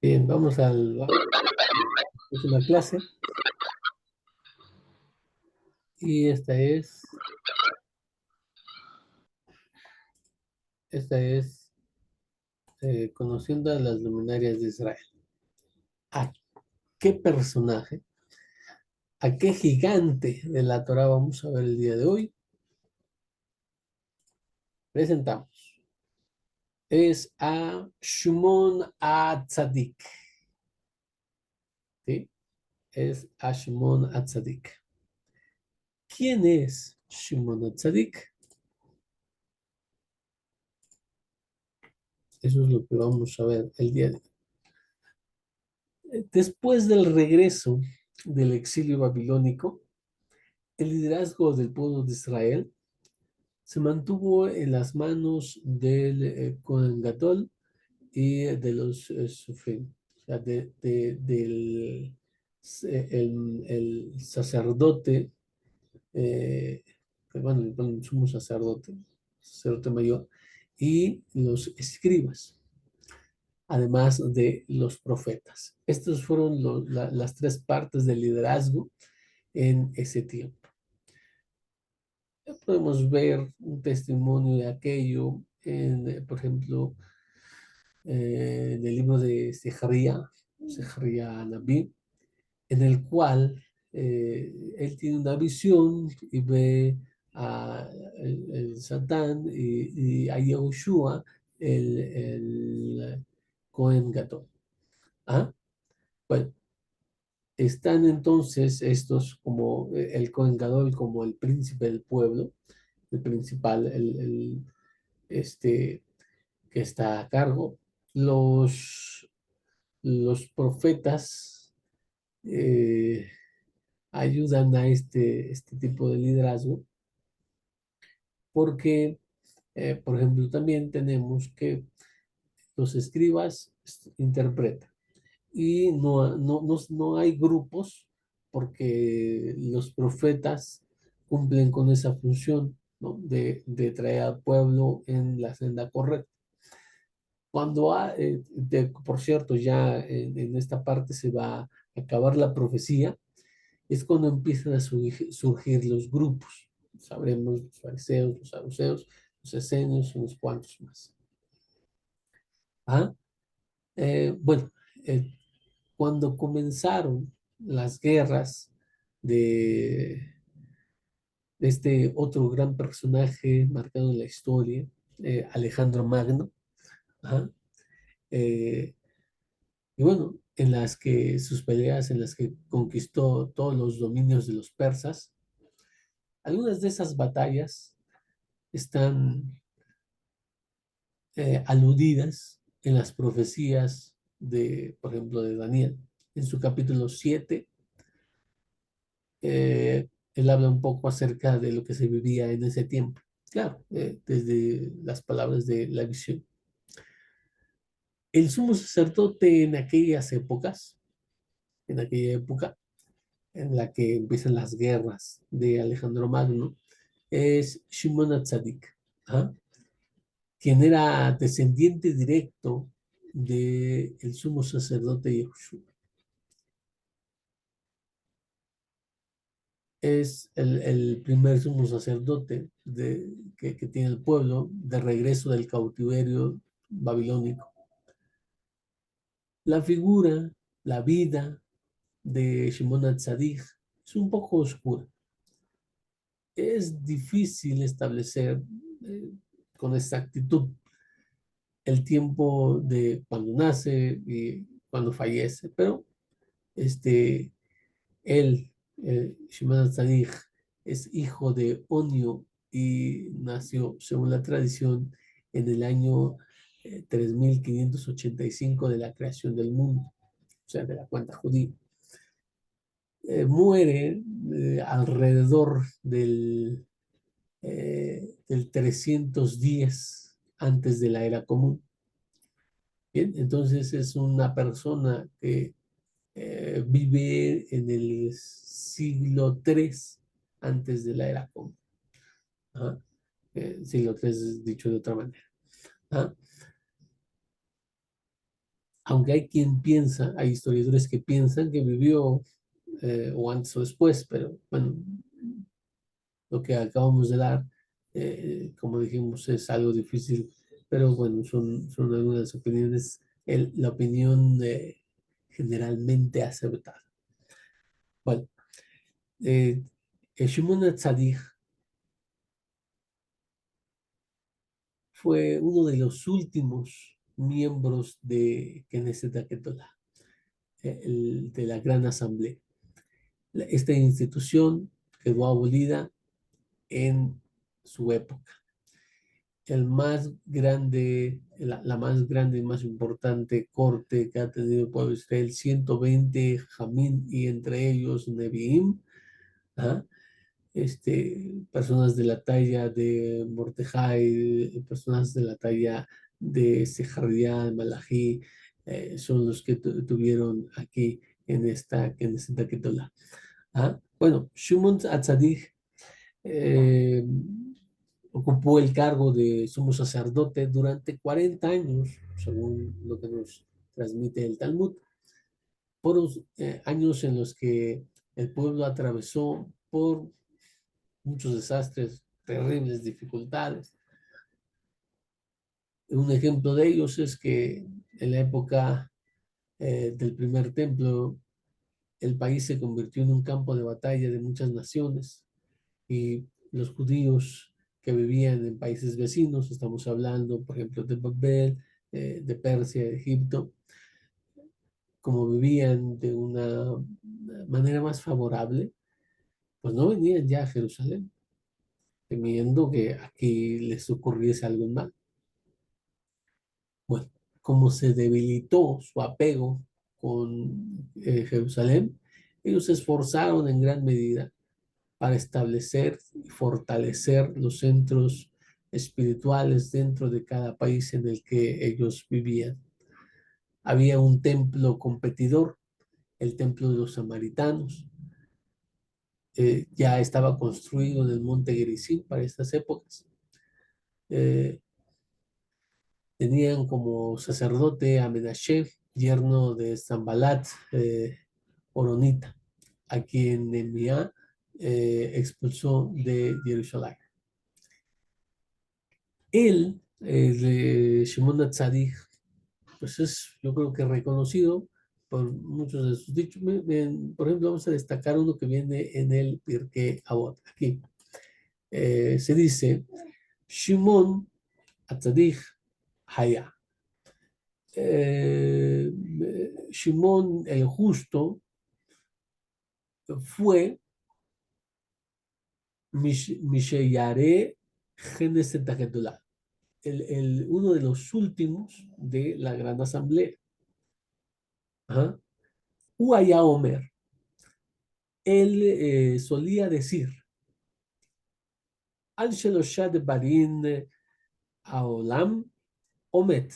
Bien, vamos a la próxima clase y esta es conociendo a las luminarias de Israel. ¿A qué personaje, a qué gigante de la Torá vamos a ver el día de hoy? Presentamos. Es a Shimon Atzadik, ¿sí? Es a Shimon Atzadik. ¿Quién es Shimon Atzadik? Eso es lo que vamos a ver el día de hoy. Después del regreso del exilio babilónico, el liderazgo del pueblo de Israel se mantuvo en las manos del Cohen Gadol y de los Sufim, o sea, del el sacerdote, eh, bueno, el sumo sacerdote mayor, y los escribas, además de los profetas. Estas fueron las tres partes del liderazgo en ese tiempo. Podemos ver un testimonio de aquello por ejemplo, en el libro de Sejaría Nabí, en el cual él tiene una visión y ve a el Satán y a Yahushua, el Cohen Gadol. ¿Ah? Bueno, están entonces estos como el Cohen Gadol como el príncipe del pueblo, el principal, este, que está a cargo. Los profetas eh, ayudan a este tipo de liderazgo porque, por ejemplo, también tenemos que los escribas interpretan y no hay grupos porque los profetas cumplen con esa función, ¿no? de traer al pueblo en la senda correcta. Por cierto, ya en esta parte se va a acabar la profecía, es cuando empiezan a surgir los grupos. Sabremos los fariseos, los saduceos, los esenios y unos cuantos más. ¿Ah? Bueno, eh, cuando comenzaron las guerras de, de este otro gran personaje marcado en la historia, Alejandro Magno, ¿ah? Eh, y bueno, en las que sus peleas, en las que conquistó todos los dominios de los persas, algunas de esas batallas están aludidas en las profecías por ejemplo, de Daniel. En su capítulo 7, él habla un poco acerca de lo que se vivía en ese tiempo. Claro, desde las palabras de la visión. El sumo sacerdote en aquella época, en la que empiezan las guerras de Alejandro Magno, es Shimon HaTzadik, ¿ah? Quien era descendiente directo del sumo sacerdote Yahushua. Es el primer sumo sacerdote que tiene el pueblo de regreso del cautiverio babilónico. La figura, la vida de Shimon HaTzadik es un poco oscura. Es difícil establecer eh, con exactitud el tiempo de cuando nace y cuando fallece, pero este, él, Shimon HaTzadik, es hijo de Onio y nació, según la tradición, en el año 3585 de la creación del mundo, o sea, de la cuenta judía. Muere alrededor del 310 antes de la era común. Bien, entonces es una persona que vive en el siglo III antes de la era común. ¿Ah? Siglo III es dicho de otra manera. ¿Ah? aunque hay quien piensa, hay historiadores que piensan que vivió o antes o después, pero bueno, lo que acabamos de dar, como dijimos, es algo difícil, pero bueno, son algunas opiniones, la opinión generalmente aceptada. Bueno, eh, Shimon HaTzadik fue uno de los últimos miembros de Knesset HaKetolá, de la Gran Asamblea. Esta institución quedó abolida en su época. El más grande, la más grande y más importante corte que ha tenido el pueblo de Israel, 120 Jamín y entre ellos Nevi'im, ¿ah? Personas de la talla de Mordejai, personas de la talla de Sejardía, Malají, son los que tuvieron aquí en esta Ketolá. ¿Ah? Bueno, Shimon Atzadik eh, ocupó el cargo de sumo sacerdote durante 40 años, según lo que nos transmite el Talmud. Fueron años en los que el pueblo atravesó por muchos desastres, terribles dificultades. Un ejemplo de ellos es que en la época del primer templo, el país se convirtió en un campo de batalla de muchas naciones y los judíos que vivían en países vecinos, estamos hablando, por ejemplo, de Babel, de Persia, de Egipto, como vivían de una manera más favorable, pues no venían ya a Jerusalén, temiendo que aquí les ocurriese algo mal. Bueno, como se debilitó su apego con Jerusalén, ellos se esforzaron en gran medida para establecer y fortalecer los centros espirituales dentro de cada país en el que ellos vivían. Había un templo competidor, el templo de los samaritanos, ya estaba construido en el monte Gerizim para estas épocas. Eh, Tenían como sacerdote a Menashe, yerno de Zambalat, Oronita, a quien Nehemías expulsó de Jerusalén. Él, Shimon HaTzadik, pues es, yo creo que reconocido por muchos de sus dichos. Por ejemplo, vamos a destacar uno que viene en el Pirkei Avot. Aquí se dice, Shimon HaTzadik Haya. Eh, Shimon el justo fue Misheyare Geneset HaGedolah, uno de los últimos de la Gran Asamblea. Ajá. Uaya Omer, él solía decir, Al Sheloshad Barin Aolam Omet,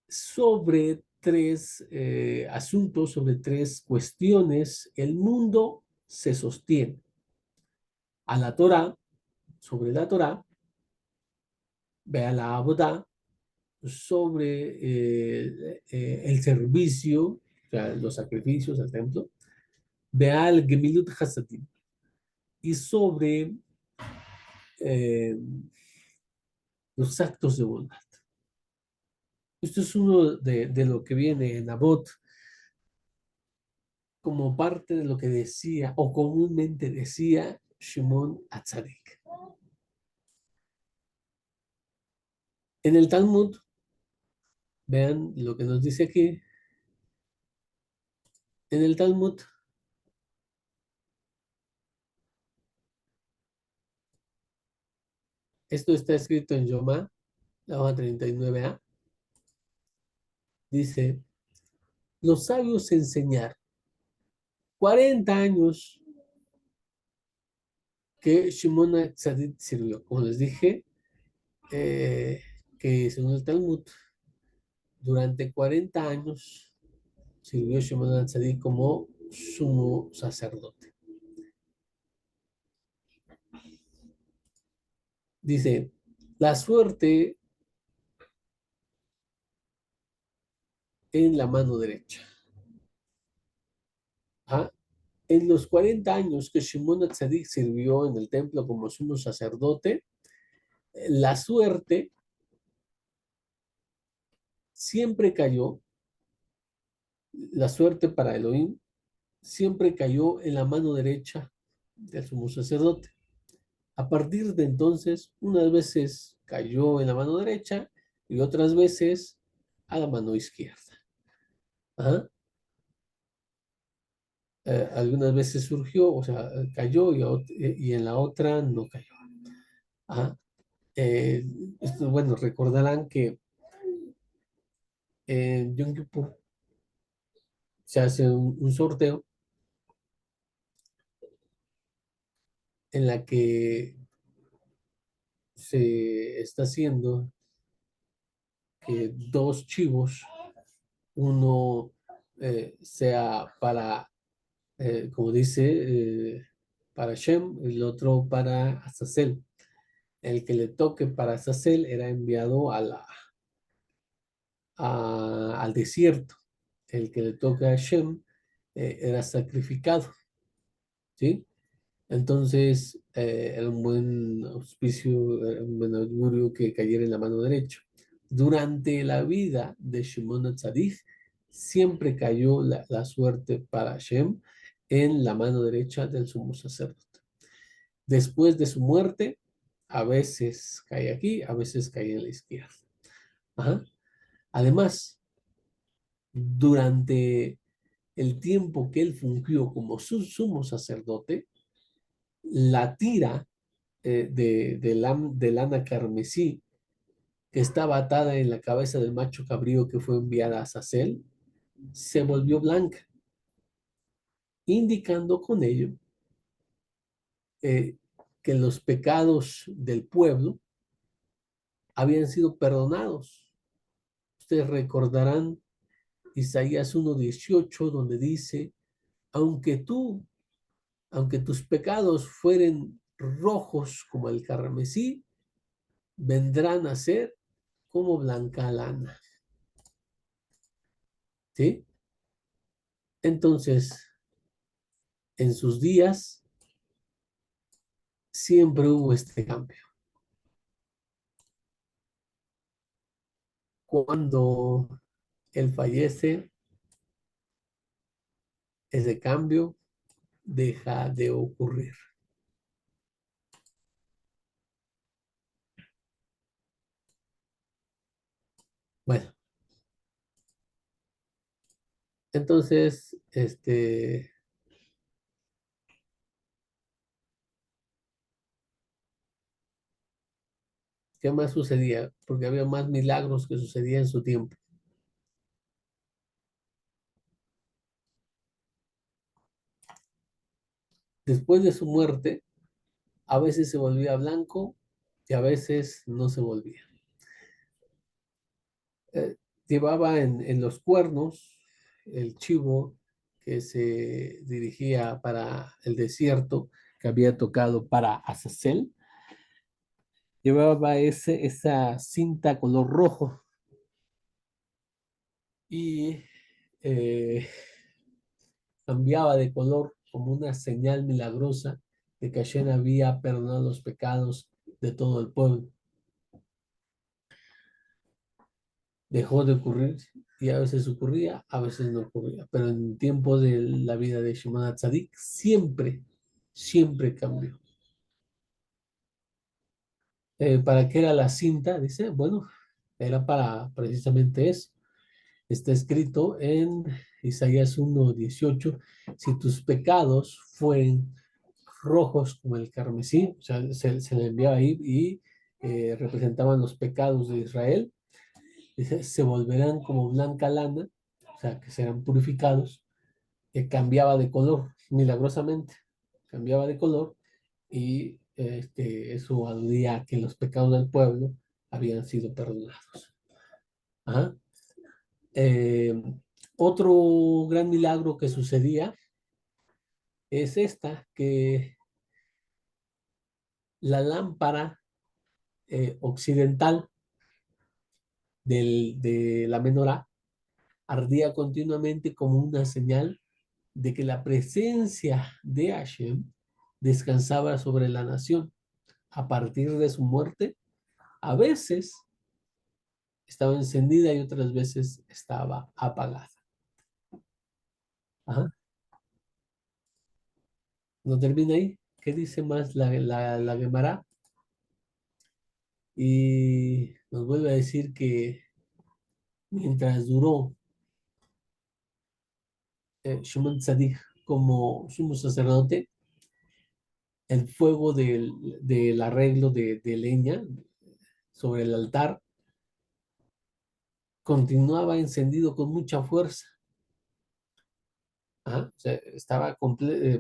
sobre tres asuntos, sobre tres cuestiones, el mundo se sostiene. A la Torah, sobre la Torah, ve a la Abodá, sobre el servicio, o sea, los sacrificios al templo, ve al Gemilut Hasadim, y sobre eh, los actos de bondad. Esto es uno de lo que viene en Abot como parte de lo que decía o comúnmente decía Shimon Atzadik. En el Talmud, vean lo que nos dice aquí, en el Talmud, esto está escrito en Yomá, la hoja 39a, dice, los sabios enseñaron 40 años que Shimon Atzadik sirvió. Como les dije, que según el Talmud, durante 40 años sirvió Shimon Atzadik como sumo sacerdote. Dice, la suerte en la mano derecha. Ajá. En los 40 años que Shimon Atzadik sirvió en el templo como sumo sacerdote, la suerte siempre cayó, la suerte para Elohim siempre cayó en la mano derecha del sumo sacerdote. A partir de entonces, unas veces cayó en la mano derecha y otras veces a la mano izquierda. Ajá. Algunas veces surgió, o sea, cayó y en la otra no cayó. Ajá. Eh, bueno, recordarán que en Yom Kippur se hace un sorteo en la que se está haciendo que dos chivos, uno sea para, como dice, para Shem, el otro para Azazel. El que le toque para Azazel era enviado al desierto. El que le toca a Shem era sacrificado, ¿sí? Entonces, era un buen auspicio, era un buen augurio que cayera en la mano derecha. Durante la vida de Shimon Atzadik, siempre cayó la suerte para Hashem en la mano derecha del sumo sacerdote. Después de su muerte, a veces cae aquí, a veces cae en la izquierda. Ajá. Además, durante el tiempo que él fungió como su sumo sacerdote, la tira de lana carmesí que estaba atada en la cabeza del macho cabrío que fue enviada a Azazel, se volvió blanca, indicando con ello eh, que los pecados del pueblo habían sido perdonados. Ustedes recordarán Isaías 1:18, donde dice, aunque tú, aunque tus pecados fueren rojos como el carmesí, vendrán a ser como blanca lana. ¿Sí? Entonces, en sus días siempre hubo este cambio. Cuando él fallece, ese cambio deja de ocurrir. Bueno, entonces, ¿qué más sucedía? Porque había más milagros que sucedían en su tiempo. Después de su muerte, a veces se volvía blanco y a veces no se volvía. Eh, Llevaba en los cuernos el chivo que se dirigía para el desierto, que había tocado para Azazel. Llevaba esa cinta color rojo y eh, cambiaba de color como una señal milagrosa de que Hashem había perdonado los pecados de todo el pueblo. Dejó de ocurrir y a veces ocurría, a veces no ocurría, pero en tiempo de la vida de Shimon Tzadik siempre cambió. ¿Para qué era la cinta? Dice, bueno, era para precisamente eso. Está escrito en Isaías 1:18, si tus pecados fueren rojos como el carmesí, o sea, se le enviaba ahí y representaban los pecados de Israel, dice, se volverán como blanca lana, o sea, que serán purificados, que cambiaba de color milagrosamente, cambiaba de color y eso aludía a que los pecados del pueblo habían sido perdonados. Ajá. Eh, Otro gran milagro que sucedía es que la lámpara occidental de la menorá ardía continuamente como una señal de que la presencia de Hashem descansaba sobre la nación. A partir de su muerte, a veces estaba encendida y otras veces estaba apagada. Ajá. No termina ahí. ¿Qué dice más la Gemara? Y nos vuelve a decir que mientras duró Shimon Tzadik como sumo sacerdote, el fuego del arreglo de leña sobre el altar continuaba encendido con mucha fuerza. ¿Ah? O sea, estaba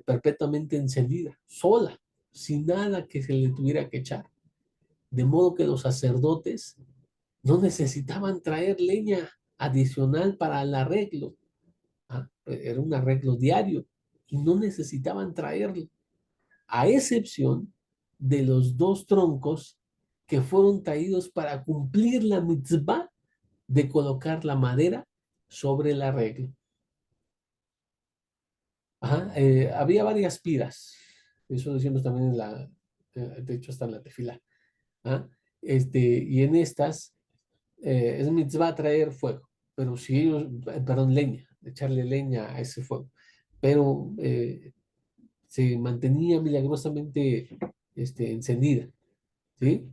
perpetuamente encendida, sola, sin nada que se le tuviera que echar. De modo que los sacerdotes no necesitaban traer leña adicional para el arreglo. ¿Ah? Era un arreglo diario y no necesitaban traerlo, a excepción de los dos troncos que fueron traídos para cumplir la mitzvah de colocar la madera sobre el arreglo. Ajá, había varias piras, eso decimos también de hecho está en la tefila. ¿Ah? Y en estas es mitzvah traer fuego, pero si ellos, perdón, leña, echarle leña a ese fuego, pero se mantenía milagrosamente encendida, ¿sí?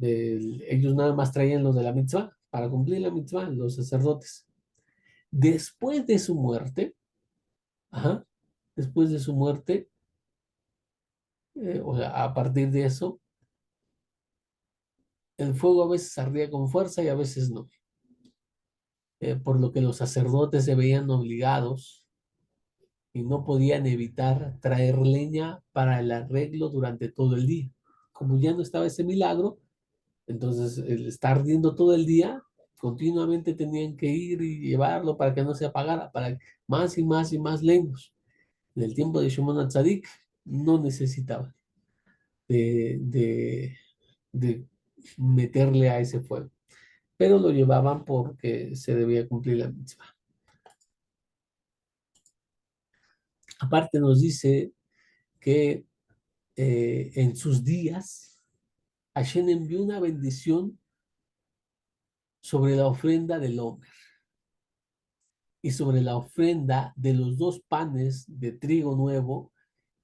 Ellos nada más traían los de la mitzvah, para cumplir la mitzvah, los sacerdotes. Después de su muerte, ajá, después de su muerte, o sea, a partir de eso, el fuego a veces ardía con fuerza y a veces no, por lo que los sacerdotes se veían obligados y no podían evitar traer leña para el arreglo durante todo el día. Como ya no estaba ese milagro, entonces el estar ardiendo todo el día, continuamente tenían que ir y llevarlo para que no se apagara, para más y más y más leños. En el tiempo de Shimon HaTzadik no necesitaban de, de meterle a ese fuego, pero lo llevaban porque se debía cumplir la mitzvah. Aparte nos dice que en sus días Hashem envió una bendición sobre la ofrenda del hombre y sobre la ofrenda de los dos panes de trigo nuevo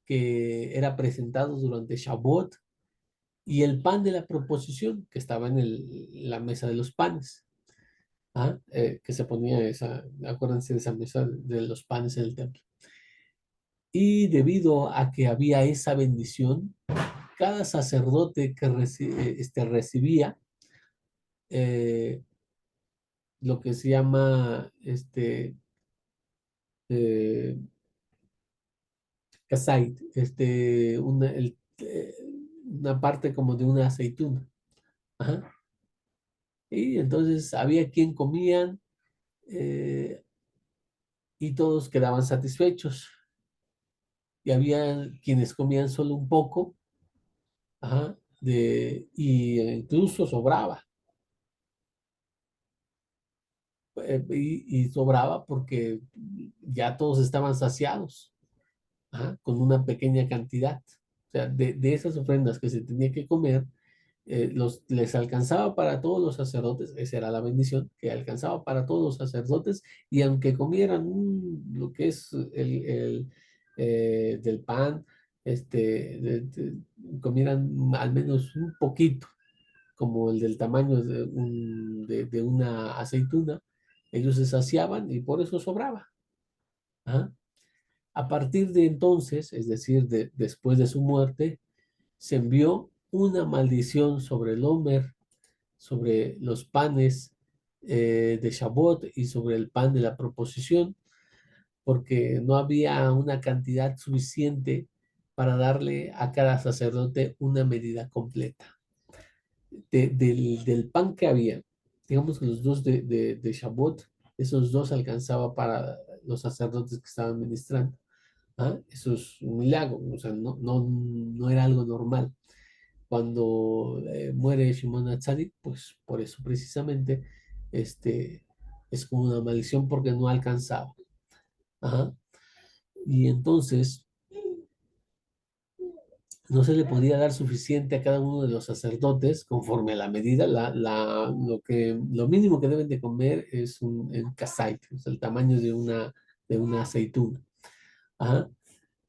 que era presentado durante Shavuot y el pan de la proposición que estaba en la mesa de los panes. ¿Ah? Que se ponía esa, acuérdense de esa mesa de los panes en el templo. Y debido a que había esa bendición, cada sacerdote que recibía eh, lo que se llama eh, kasait, una parte como de una aceituna. Ajá. Y entonces había quien comían eh, y todos quedaban satisfechos. Y había quienes comían solo un poco, ajá, y incluso sobraba. Y sobraba porque ya todos estaban saciados, ajá, con una pequeña cantidad. O sea, de esas ofrendas que se tenía que comer, les alcanzaba para todos los sacerdotes, esa era la bendición, que alcanzaba para todos los sacerdotes, y aunque comieran lo que es del pan, comieran al menos un poquito, como el del tamaño de una aceituna, ellos se saciaban y por eso sobraba. ¿Ah? A partir de entonces, es decir, después de su muerte, se envió una maldición sobre el Homer, sobre los panes de Shavuot y sobre el pan de la proposición, porque no había una cantidad suficiente para darle a cada sacerdote una medida completa. Del pan que había, digamos que los dos de Shavuot, esos dos alcanzaba para los sacerdotes que estaban ministrando. ¿Ah? Eso es un milagro, o sea, no era algo normal. Cuando muere Shimon HaTzadik, pues por eso precisamente este, Es como una maldición porque no alcanzaba. Ajá. Y entonces no se le podía dar suficiente a cada uno de los sacerdotes conforme a la medida. Lo mínimo que deben de comer es un kasait, es el tamaño de una aceituna. Ajá.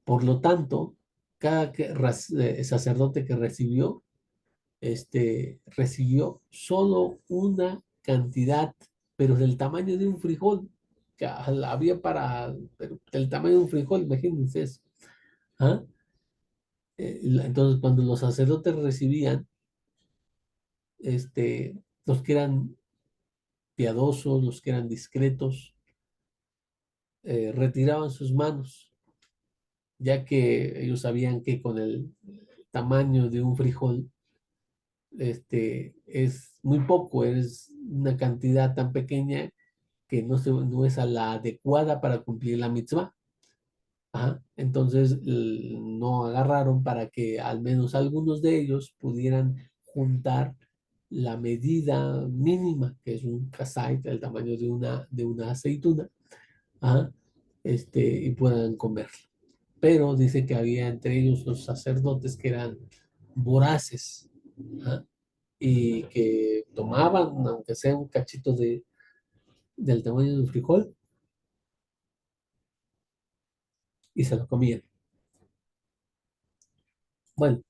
Por lo tanto, sacerdote que recibió, recibió solo una cantidad, pero del tamaño de un frijol, que había pero del tamaño de un frijol, imagínense eso. ¿Ah? Entonces, cuando los sacerdotes recibían, los que eran piadosos, los que eran discretos, retiraban sus manos, ya que ellos sabían que con el tamaño de un frijol, es muy poco, es una cantidad tan pequeña que no es a la adecuada para cumplir la mitzvah. Ajá. Entonces no agarraron para que al menos algunos de ellos pudieran juntar la medida mínima, que es un kasait, el tamaño de una aceituna, ajá, y puedan comerlo. Pero dice que había entre ellos los sacerdotes que eran voraces, ajá, y que tomaban, aunque sea un cachito del tamaño de un frijol, y se lo comían. Bueno,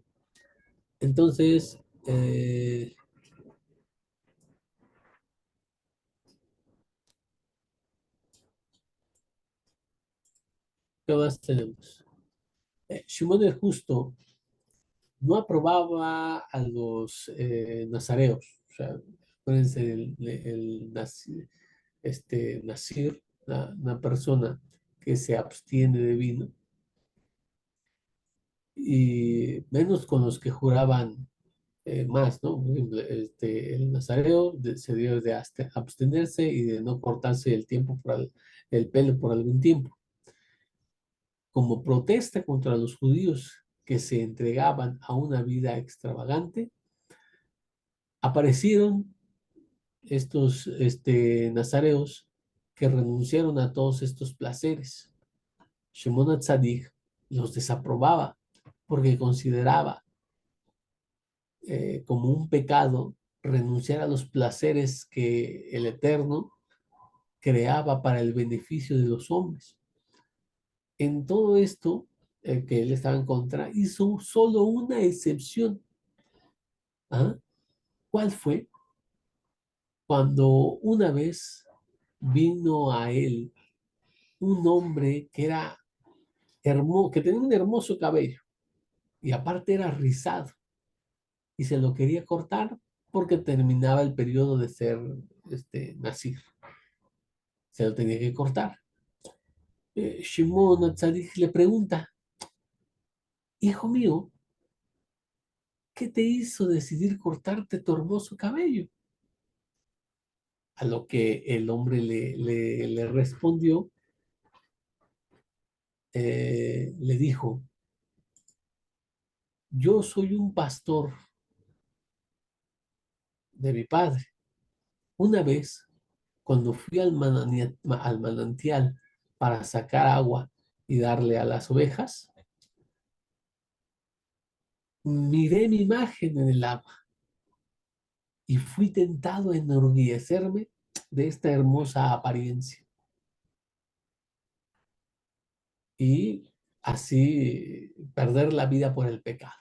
entonces, ¿qué más tenemos? Shimon el Justo no aprobaba a los nazareos. O sea, acuérdense, Nasir, una persona que se abstiene de vino, y menos con los que juraban más, ¿no? Por ejemplo, el nazareo se dio de abstenerse y de no cortarse el pelo por algún tiempo, como protesta contra los judíos que se entregaban a una vida extravagante. Aparecieron estos nazareos que renunciaron a todos estos placeres. Shimon HaTzadik los desaprobaba porque consideraba como un pecado renunciar a los placeres que el Eterno creaba para el beneficio de los hombres. En todo esto, que él estaba en contra, hizo solo una excepción. ¿Ah? ¿Cuál fue? Cuando una vez vino a él un hombre que era hermoso, que tenía un hermoso cabello y aparte era rizado y se lo quería cortar porque terminaba el periodo de ser nazir. Se lo tenía que cortar. Shimon Atzadik le pregunta, hijo mío, ¿qué te hizo decidir cortarte tu hermoso cabello? A lo que el hombre le respondió, le dijo, yo soy un pastor de mi padre. Una vez, cuando fui al manantial para sacar agua y darle a las ovejas, miré mi imagen en el agua y fui tentado a enorgullecerme de esta hermosa apariencia y así perder la vida por el pecado.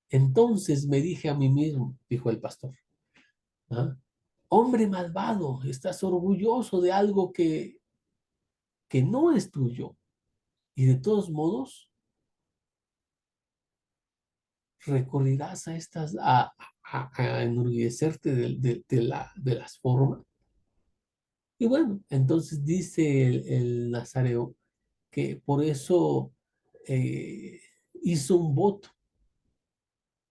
Entonces me dije a mí mismo, dijo el pastor, ¿ah? Hombre malvado, estás orgulloso de algo que no es tuyo y de todos modos recurrirás a enorgullecerte de las formas. Y bueno, entonces dice el nazareo que por eso eh, hizo un voto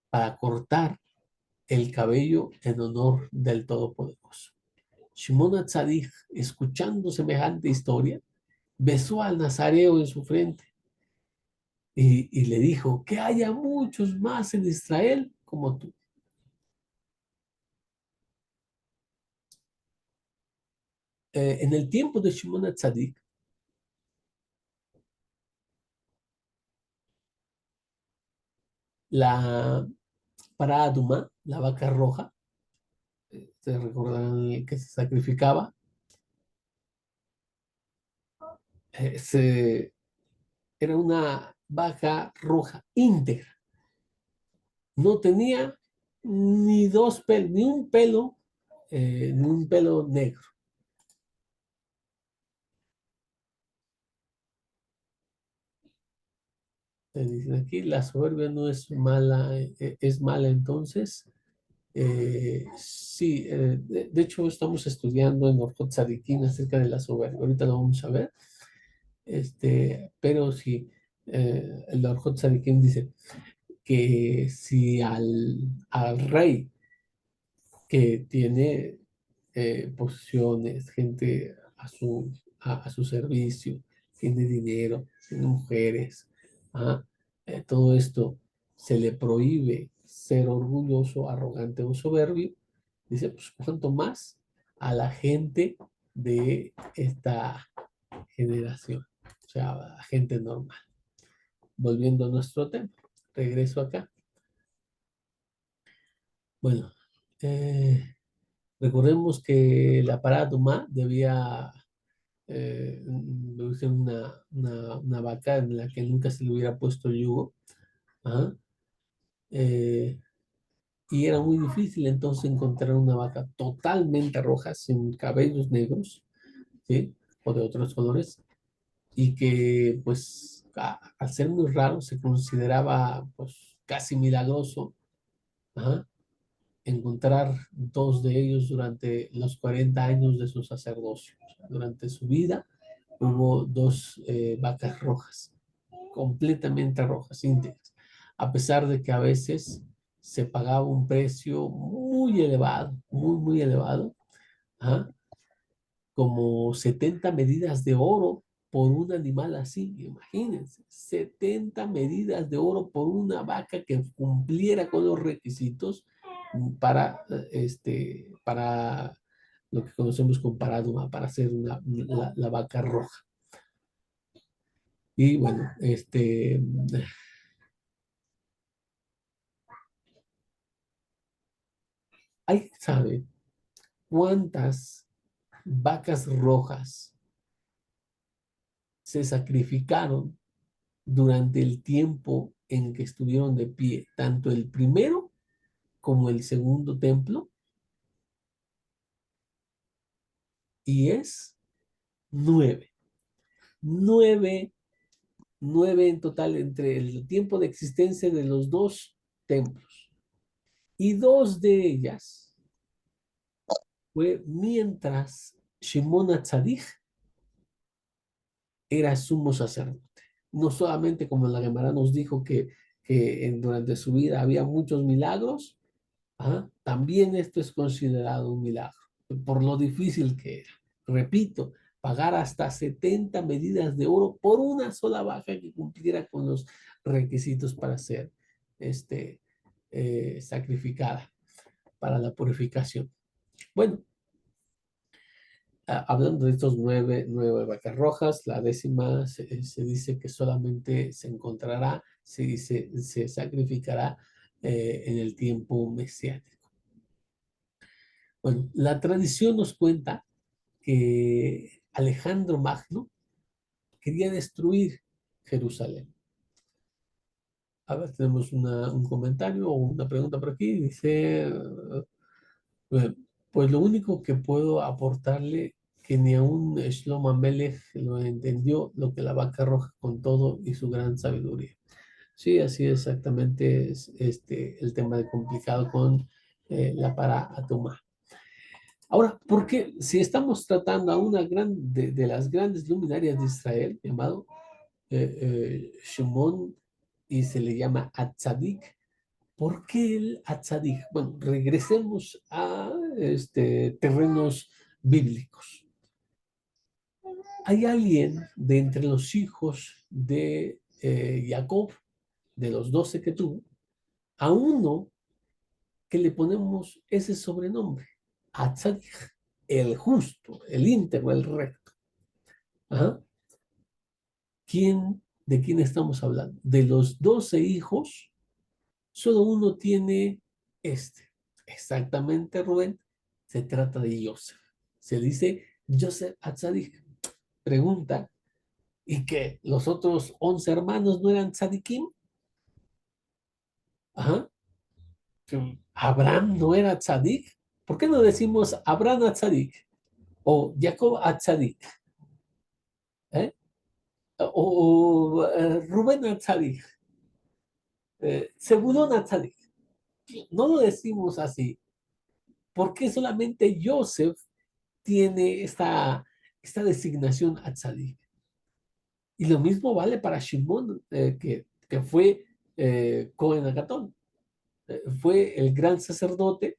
para cortar el cabello en honor del Todopoderoso. Shimon HaTzadik, escuchando semejante historia, besó al nazareo en su frente y le dijo, que haya muchos más en Israel como tú. En el tiempo de Shimon HaTzadik, la para Aduma, la vaca roja, ustedes recordarán que se sacrificaba, era una vaca roja íntegra. No tenía ni dos pelos, ni un pelo negro. Dicen aquí, la soberbia no es mala, es mala entonces. Sí, de hecho estamos estudiando en Orjot Tzadikim acerca de la soberbia. Ahorita lo vamos a ver. Pero sí, el Orjot Tzadikim dice que si al rey que tiene posiciones, gente a su servicio, tiene dinero, tiene mujeres, ¿ah? Todo esto se le prohíbe ser orgulloso, arrogante o soberbio. Dice, pues cuánto más a la gente de esta generación, o sea, a gente normal. Volviendo a nuestro tema, regreso acá. Bueno, recordemos que la parada Dumá debía ser una vaca en la que nunca se le hubiera puesto yugo. ¿Ah? Eh, y era muy difícil entonces encontrar una vaca totalmente roja, sin cabellos negros, ¿sí? O de otros colores, y que pues al ser muy raro se consideraba pues casi milagroso, ¿ah? Encontrar dos de ellos durante los 40 años de su sacerdocio. O sea, durante su vida hubo dos vacas rojas, completamente rojas, íntegras, a pesar de que a veces se pagaba un precio muy elevado, muy elevado, ¿ah? Como 70 medidas de oro por un animal así, imagínense, 70 medidas de oro por una vaca que cumpliera con los requisitos para lo que conocemos como paraduma, para hacer la vaca roja. Y bueno, ¿alguien sabe cuántas vacas rojas se sacrificaron durante el tiempo en que estuvieron de pie, tanto el primero como el segundo templo? Y es nueve. Nueve, nueve en total entre el tiempo de existencia de los dos templos. Y dos de ellas fue mientras Shimon HaTzadik era sumo sacerdote. No solamente como la Gemara nos dijo que durante su vida había muchos milagros, ¿ah? También esto es considerado un milagro, por lo difícil que era. Repito, pagar hasta 70 medidas de oro por una sola vaca que cumpliera con los requisitos para ser este, sacrificada para la purificación. Bueno, hablando de estos nueve vacas rojas, la décima se dice que solamente se encontrará, se sacrificará en el tiempo mesiánico. Bueno, la tradición nos cuenta que Alejandro Magno quería destruir Jerusalén. A ver, tenemos un comentario o una pregunta por aquí. Dice, bueno, pues lo único que puedo aportarle que ni aun Shlomo Amelech lo entendió, lo que la vaca roja con todo y su gran sabiduría. Sí, así exactamente es el tema de complicado con la para Atumá. Ahora, porque si estamos tratando a una de las grandes luminarias de Israel, llamado Shimon, y se le llama Atzadik, ¿por qué el Atzadik? Bueno, regresemos a terrenos bíblicos. Hay alguien de entre los hijos de Jacob, de los 12 que tuvo, a uno que le ponemos ese sobrenombre, Atzadik. el justo, el íntegro, el recto. Ajá. ¿De quién estamos hablando? De los 12 hijos, solo uno tiene este. Exactamente, Rubén. Se trata de Joseph. Se dice Joseph Atzadik. Pregunta, ¿y que los otros 11 hermanos no eran tzadikim? Ajá. ¿Abraham no era tzadik? ¿Por qué no decimos Abraham Atzadik o Jacob Atzadik? ¿Eh? Rubén Atzadik, Zebulón Atzadik. No lo decimos así. ¿Por qué solamente Joseph tiene esta designación Atzadik? Y lo mismo vale para Shimón, que fue Cohen Agatón, fue el gran sacerdote,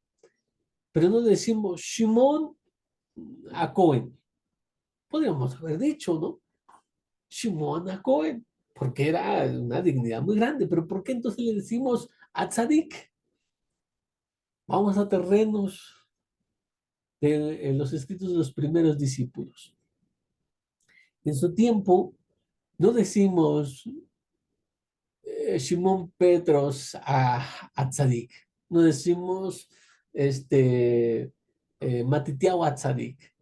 pero no decimos Shimón a Cohen. Podríamos haber dicho, ¿no? Shimón a Cohen, porque era una dignidad muy grande, pero ¿por qué entonces le decimos a Tzadik? Vamos a terrenos de los escritos de los primeros discípulos. En su tiempo, no decimos Shimón Petros a Tzadik, no decimos Matitiao a Tzadik,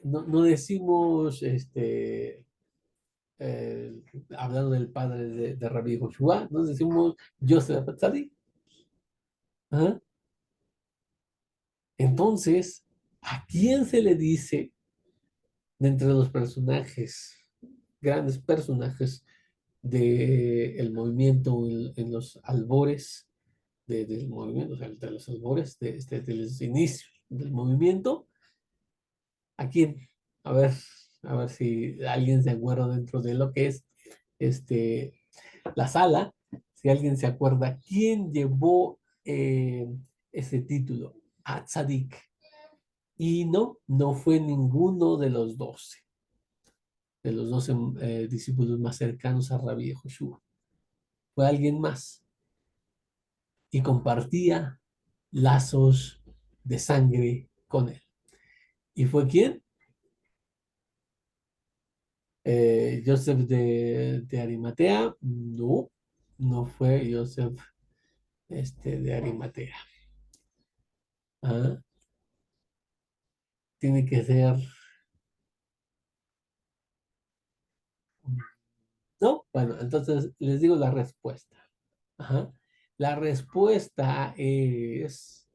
no decimos eh, hablando del padre de Rabbi Joshua, no decimos Yosef Atzadik. ¿Ah? Entonces, ¿a quién se le dice de entre los personajes, grandes personajes del movimiento en los albores del movimiento, o sea, de los albores de los inicios del movimiento? ¿A quién? A ver, a ver si alguien se acuerda dentro de lo que es este, la sala, si alguien se acuerda, ¿quién llevó ese título? A Tzadik. Y no, no fue ninguno de los 12 discípulos más cercanos a Rabbi Joshua. Fue alguien más y compartía lazos de sangre con él. ¿Y fue quién? Joseph de Arimatea. No, no fue Joseph de Arimatea. Ah, tiene que ser. ¿No? Bueno, entonces les digo la respuesta. Ajá. La respuesta es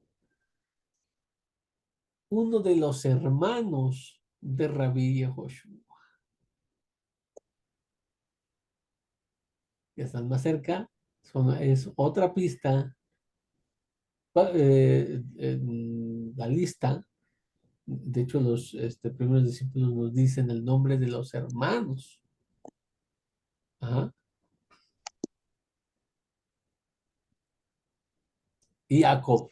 uno de los hermanos de Rabí Yehoshua, que están más cerca. Es otra pista. En la lista, de hecho, los primeros discípulos nos dicen el nombre de los hermanos. Ajá. Y Jacob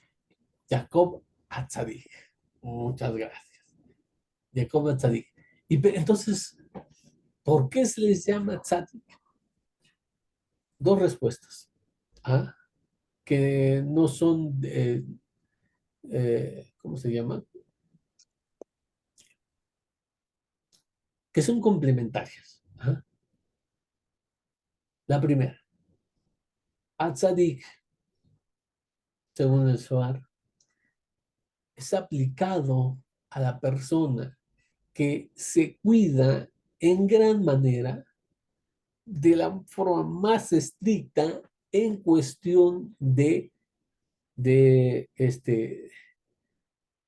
Atzadik. Muchas gracias. Jacob Atzadik. Entonces, ¿por qué se les llama Tzadik? Dos respuestas. ¿Ah? Que no son, ¿cómo se llama? Que son complementarias. ¿Ah? La primera, Atzadik, según el Zohar, es aplicado a la persona que se cuida en gran manera de la forma más estricta en cuestión de, este,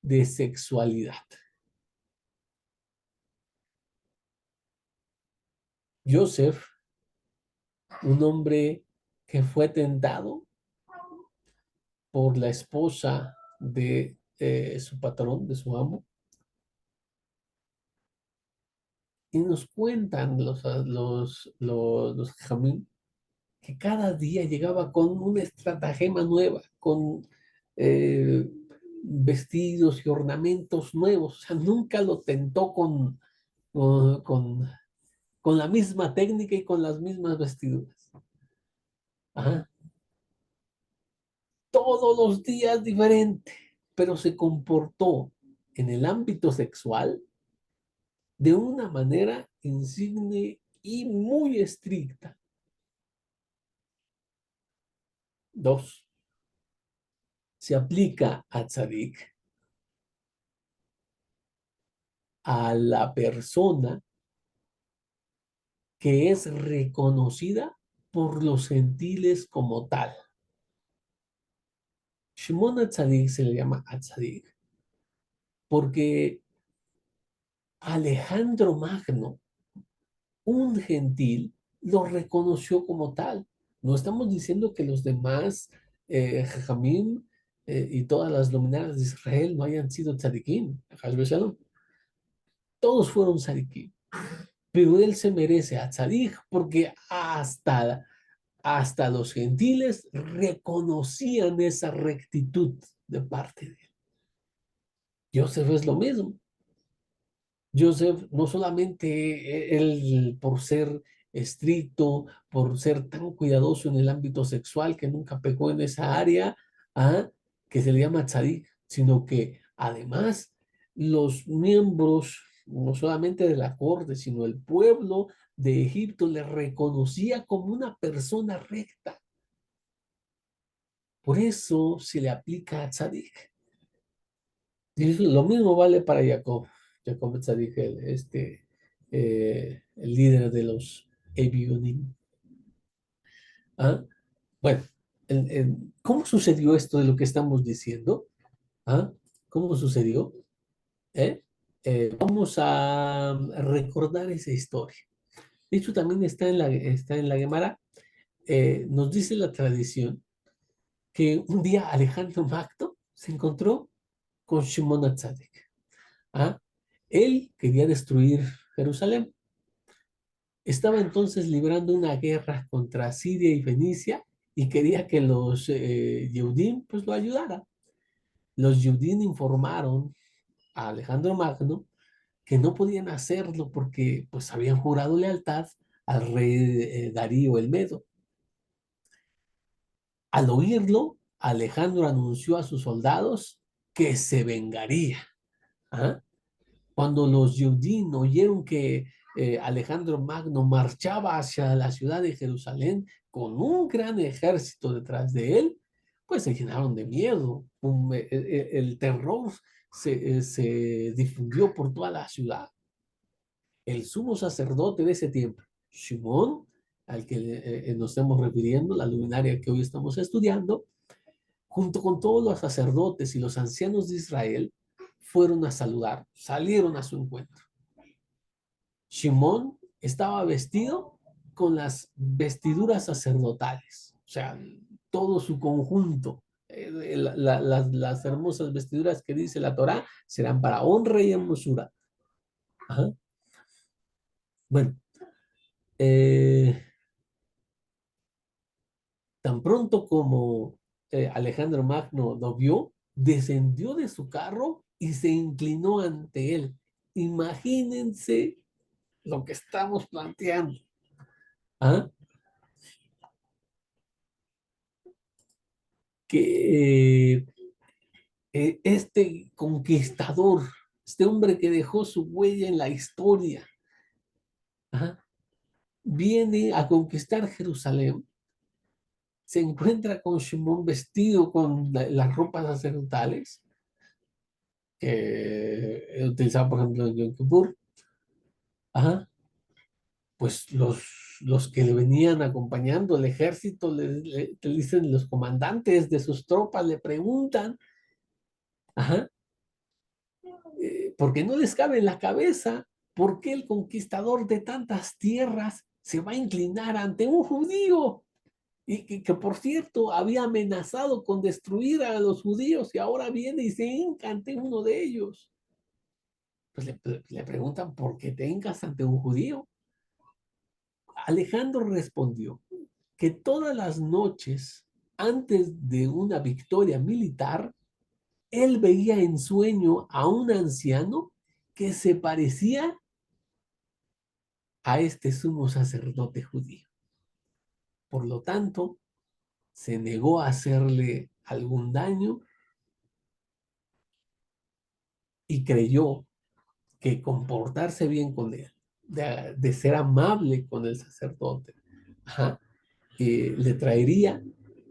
de sexualidad. Joseph, un hombre que fue tentado por la esposa de su patrón, de su amo, y nos cuentan los jamín que cada día llegaba con una estratagema nueva, con vestidos y ornamentos nuevos. O sea, nunca lo tentó con, con, con la misma técnica y con las mismas vestiduras. Ajá. Todos los días diferente. pero se comportó en el ámbito sexual de una manera insigne y muy estricta. Dos, se aplica a tzadik a la persona que es reconocida por los gentiles como tal. Shimon HaTzadik se le llama HaTzadik porque Alejandro Magno, un gentil, lo reconoció como tal. No estamos diciendo que los demás, Jajamim y todas las luminarias de Israel no hayan sido tzadikim. Todos fueron tzadikim. Pero él se merece a tzadik porque hasta los gentiles reconocían esa rectitud de parte de él. Joseph es lo mismo. Joseph no solamente él por ser estricto, por ser tan cuidadoso en el ámbito sexual que nunca pecó en esa área, ¿ah? Que se le llama tzadik, sino que además los miembros, no solamente de la corte, sino el pueblo de Egipto le reconocía como una persona recta. Por eso se le aplica a tzadik. Y lo mismo vale para Jacob. Jacob Tzadik, el líder de los Ebionim. ¿Ah? Bueno, ¿cómo sucedió esto de lo que estamos diciendo? ¿Ah? ¿Cómo sucedió? ¿Eh? Vamos a recordar esa historia. De hecho, también está en la Gemara. Nos dice la tradición que un día Alejandro Magno se encontró con Shimon HaTzadik. ¿Ah? Él quería destruir Jerusalén. Estaba entonces librando una guerra contra Siria y Fenicia y quería que los Yehudim pues lo ayudaran. Los Yehudim informaron a Alejandro Magno que no podían hacerlo porque pues habían jurado lealtad al rey Darío el Medo. Al oírlo, Alejandro anunció a sus soldados que se vengaría. ¿Ah? Cuando los Yehudim oyeron que Alejandro Magno marchaba hacia la ciudad de Jerusalén con un gran ejército detrás de él, pues se llenaron de miedo. El terror se difundió por toda la ciudad. El sumo sacerdote de ese tiempo, Shimón, al que nos estamos refiriendo, la luminaria que hoy estamos estudiando, junto con todos los sacerdotes y los ancianos de Israel, fueron a saludar, salieron a su encuentro. Shimón estaba vestido con las vestiduras sacerdotales, o sea, todo su conjunto. Las hermosas vestiduras que dice la Torá serán para honra y hermosura. Ajá. Bueno, eh, tan pronto como Alejandro Magno lo vio, descendió de su carro y se inclinó ante él. Imagínense lo que estamos planteando. ¿Ah? Que este conquistador, este hombre que dejó su huella en la historia, ¿ah? Viene a conquistar Jerusalén, se encuentra con Shimón vestido con las ropas sacerdotales que utilizaba, por ejemplo, en Yom Kippur. ¿Ah? Pues los que le venían acompañando, el ejército, le dicen los comandantes de sus tropas, le preguntan, ajá, porque no les cabe en la cabeza por qué el conquistador de tantas tierras se va a inclinar ante un judío y que por cierto había amenazado con destruir a los judíos y ahora viene y se hinca ante uno de ellos. Pues le preguntan, ¿por qué te hincas ante un judío? Alejandro respondió que todas las noches antes de una victoria militar, él veía en sueño a un anciano que se parecía a este sumo sacerdote judío. Por lo tanto, se negó a hacerle algún daño y creyó que comportarse bien con él, de ser amable con el sacerdote, ajá, le traería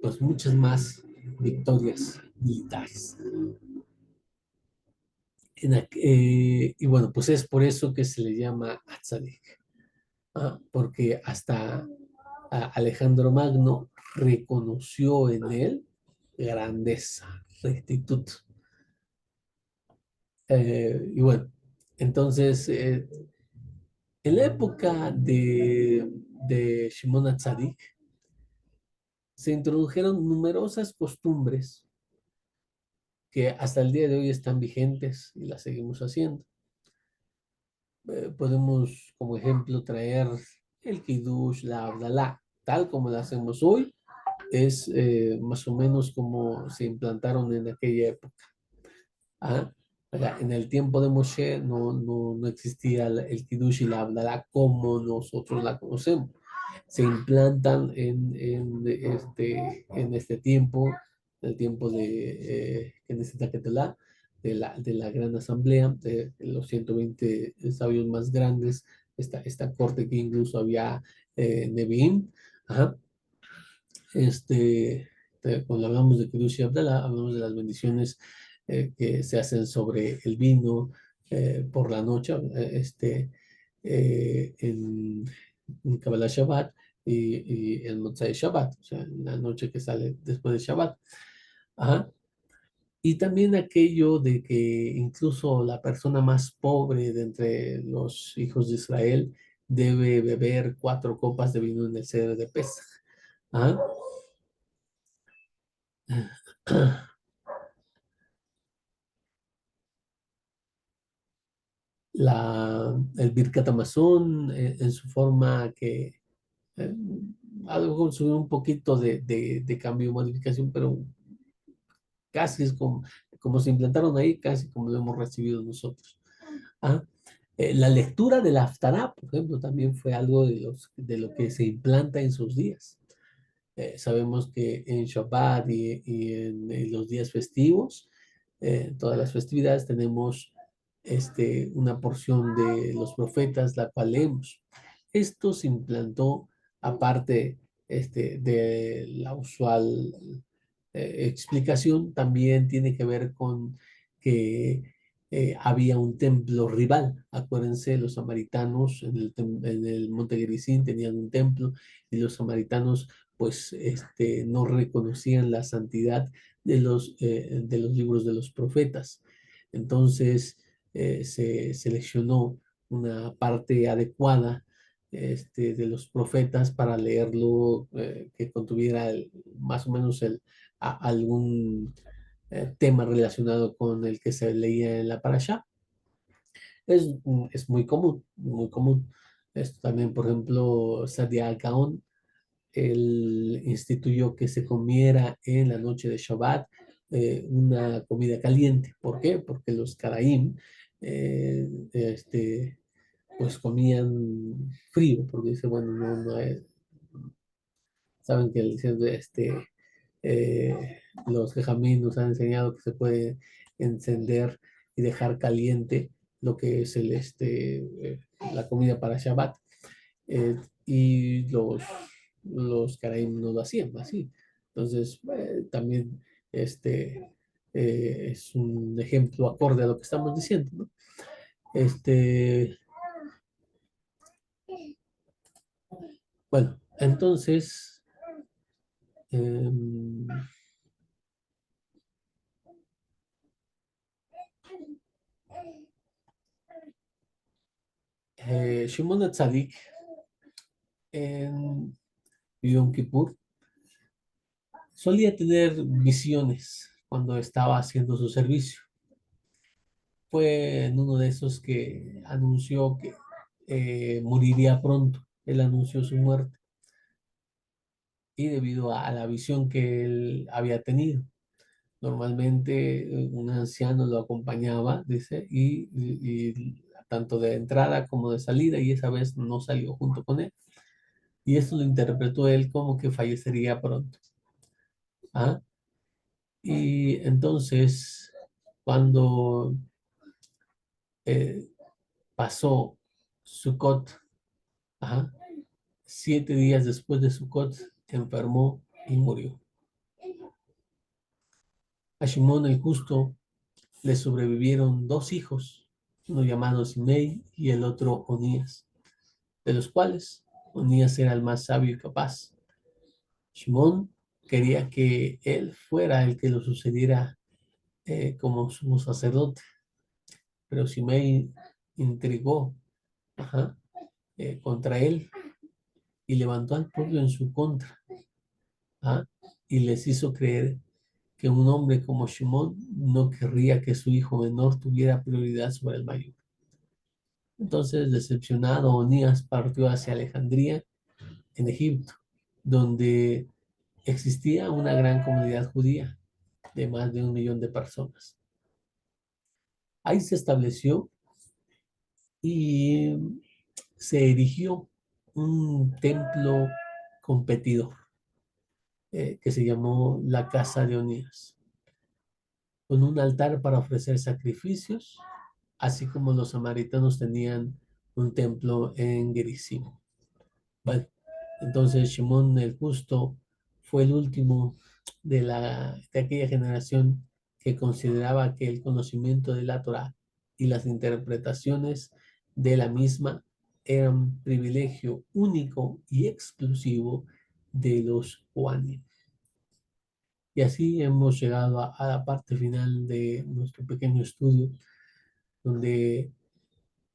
pues muchas más victorias militares. Y bueno, pues es por eso que se le llama Atzadik, porque hasta Alejandro Magno reconoció en él grandeza, rectitud. Y bueno, entonces, en la época de Shimon Atzadik, se introdujeron numerosas costumbres que hasta el día de hoy están vigentes y las seguimos haciendo. Podemos, como ejemplo, traer el Kiddush, la Abdalá, tal como la hacemos hoy, es más o menos como se implantaron en aquella época. ¿Ah? O sea, en el tiempo de Moshe no existía el Kiddush y la Abdalá como nosotros la conocemos. Se implantan en este tiempo, el tiempo de Knesset Ketelah, de la Gran Asamblea, de los 120 sabios más grandes, esta corte que incluso había Nevi'im. Ajá. Cuando hablamos de Kiddush y Abdalá, hablamos de las bendiciones que se hacen sobre el vino por la noche, en Kabbalah Shabbat y en Motzai Shabbat, o sea, en la noche que sale después de Shabbat. Ajá. Y también aquello de que incluso la persona más pobre de entre los hijos de Israel debe beber 4 copas de vino en el ceder de Pesaj. Ajá. El Birkat Amazon en su forma que eh, algo consumió un poquito de cambio y modificación, pero casi es como se implantaron ahí, casi como lo hemos recibido nosotros. Ah, la lectura del Haftarah, por ejemplo, también fue algo de lo que se implanta en sus días. Sabemos que en Shabbat y en los días festivos, todas las festividades, tenemos una porción de los profetas, la cual leemos. Esto se implantó aparte de la usual explicación, también tiene que ver con que había un templo rival. Acuérdense, los samaritanos en el Monte Gerizim tenían un templo y los samaritanos pues no reconocían la santidad de los libros de los profetas. Entonces se seleccionó una parte adecuada de los profetas para leerlo, que contuviera más o menos algún tema relacionado con el que se leía en la parashá. Es muy común, muy común. Esto también, por ejemplo, Sadia Gaon, él instituyó que se comiera en la noche de Shabbat una comida caliente. ¿Por qué? Porque los Karaim pues comían frío, porque dice, bueno, saben que los jajamín nos han enseñado que se puede encender y dejar caliente lo que es la comida para Shabbat. Y los Karaim no lo hacían así. Entonces, también es un ejemplo acorde a lo que estamos diciendo, ¿no? Bueno, entonces, em, Shimon Tzadik en Yom Kippur solía tener visiones cuando estaba haciendo su servicio. Fue en uno de esos que anunció que moriría pronto. Él anunció su muerte y debido a la visión que él había tenido. Normalmente un anciano lo acompañaba, dice, y tanto de entrada como de salida, y esa vez no salió junto con él. Y esto lo interpretó él como que fallecería pronto. ¿Ah? Y entonces, cuando eh, pasó Sukkot, ajá, 7 días después de Sukkot, enfermó y murió. A Shimón el Justo le sobrevivieron 2 hijos, uno llamado Simei y el otro Onías, de los cuales Onías era el más sabio y capaz. Shimón quería que él fuera el que lo sucediera como sumo sacerdote, pero Simei intrigó, ajá, contra él y levantó al pueblo en su contra, ¿ah? Y les hizo creer que un hombre como Shimón no querría que su hijo menor tuviera prioridad sobre el mayor. Entonces, decepcionado, Onías partió hacia Alejandría, en Egipto, donde existía una gran comunidad judía de más de 1 millón de personas. Ahí se estableció y se erigió un templo competidor que se llamó la Casa de Onías, con un altar para ofrecer sacrificios, así como los samaritanos tenían un templo en Gerizim. Vale. Entonces Shimón el Justo fue el último de aquella generación que consideraba que el conocimiento de la Torá y las interpretaciones de la misma eran privilegio único y exclusivo de los Kohanim. Y así hemos llegado a la parte final de nuestro pequeño estudio, donde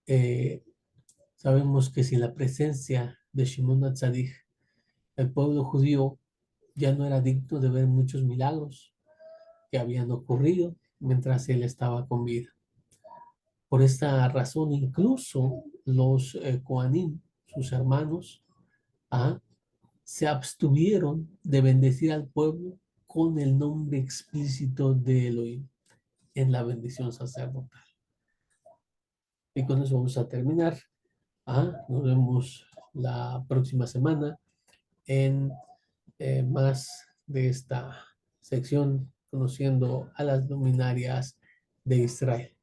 eh, sabemos que sin la presencia de Shimon HaTzadik, el pueblo judío ya no era digno de ver muchos milagros que habían ocurrido mientras él estaba con vida. Por esta razón, incluso los Kohanim, sus hermanos, ah, se abstuvieron de bendecir al pueblo con el nombre explícito de Elohim en la bendición sacerdotal. Y con eso vamos a terminar. Nos vemos la próxima semana en más de esta sección conociendo a las luminarias de Israel.